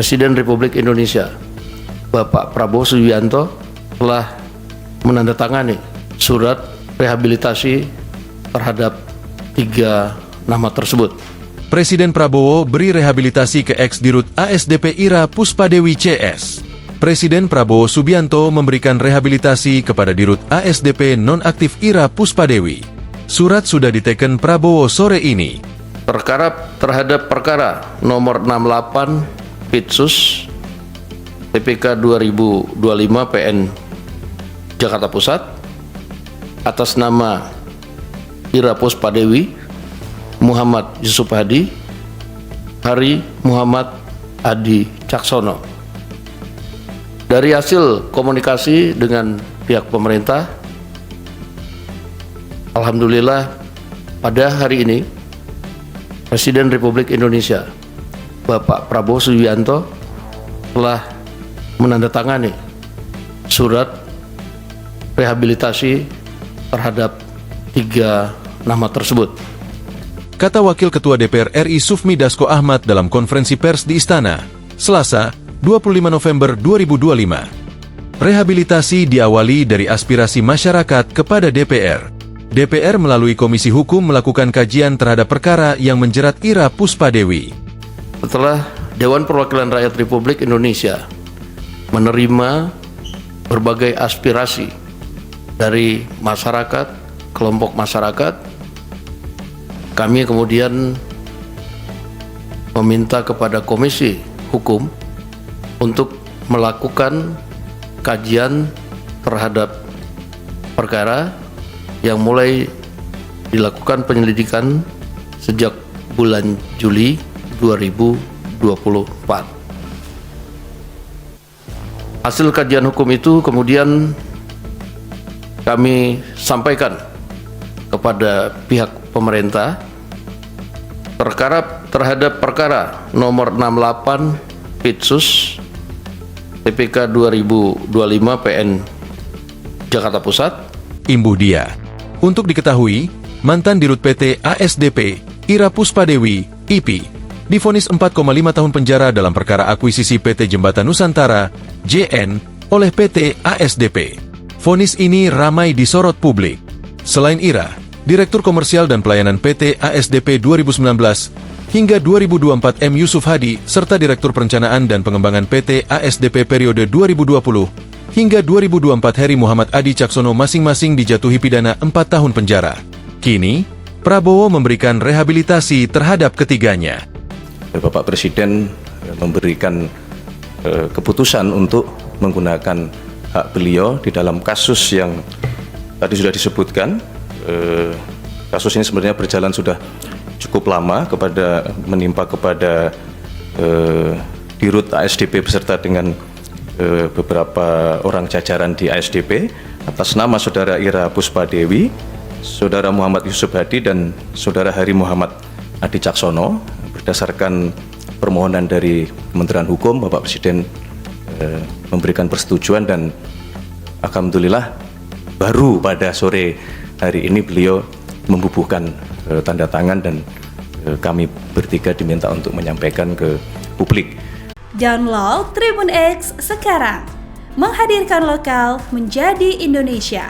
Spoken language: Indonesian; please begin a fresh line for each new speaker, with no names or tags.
Presiden Republik Indonesia Bapak Prabowo Subianto telah menandatangani surat rehabilitasi terhadap 3 nama tersebut.
Presiden Prabowo beri rehabilitasi ke ex-dirut ASDP Ira Puspadewi CS. Presiden Prabowo Subianto memberikan rehabilitasi kepada dirut ASDP nonaktif Ira Puspadewi. Surat sudah diteken Prabowo sore ini.
Perkara terhadap perkara nomor 68 Pitsus TPK 2025 PN Jakarta Pusat atas nama Ira Puspadewi, Muhammad Yusuf Hadi, Hari Muhammad Adi Caksono. Dari hasil komunikasi dengan pihak pemerintah, alhamdulillah pada hari ini Presiden Republik Indonesia Bapak Prabowo Subianto telah menandatangani surat rehabilitasi terhadap 3 nama tersebut.
Kata Wakil Ketua DPR RI Sufmi Dasko Ahmad dalam konferensi pers di Istana, Selasa, 25 November 2025. Rehabilitasi diawali dari aspirasi masyarakat kepada DPR. DPR melalui Komisi Hukum melakukan kajian terhadap perkara yang menjerat Ira Puspadewi.
Setelah Dewan Perwakilan Rakyat Republik Indonesia menerima berbagai aspirasi dari masyarakat, kelompok masyarakat, kami kemudian meminta kepada Komisi Hukum untuk melakukan kajian terhadap perkara yang mulai dilakukan penyelidikan sejak bulan Juli 2024. Hasil kajian hukum itu kemudian kami sampaikan kepada pihak pemerintah. Terhadap perkara nomor 68 Pitsus TPK 2025 PN Jakarta Pusat.
Imbuh dia. Untuk diketahui, mantan dirut PT ASDP Ira Puspadewi, IP, divonis 4,5 tahun penjara dalam perkara akuisisi PT Jembatan Nusantara, JN, oleh PT ASDP. Vonis ini ramai disorot publik. Selain Ira, Direktur Komersial dan Pelayanan PT ASDP 2019 hingga 2024 M. Yusuf Hadi, serta Direktur Perencanaan dan Pengembangan PT ASDP periode 2020 hingga 2024 Heri Muhammad Adi Caksono masing-masing dijatuhi pidana 4 tahun penjara. Kini, Prabowo memberikan rehabilitasi terhadap ketiganya.
Bapak Presiden memberikan keputusan untuk menggunakan hak beliau di dalam kasus yang tadi sudah disebutkan. Kasus ini sebenarnya berjalan sudah cukup lama menimpa kepada dirut ASDP beserta dengan beberapa orang jajaran di ASDP atas nama Saudara Ira Puspadewi, Saudara Muhammad Yusuf Hadi, dan Saudara Hari Muhammad Adi Caksono. Berdasarkan permohonan dari Kementerian Hukum, Bapak Presiden memberikan persetujuan dan alhamdulillah baru pada sore hari ini beliau membubuhkan tanda tangan dan kami bertiga diminta untuk menyampaikan ke publik.
Download Tribun X sekarang, menghadirkan lokal menjadi Indonesia.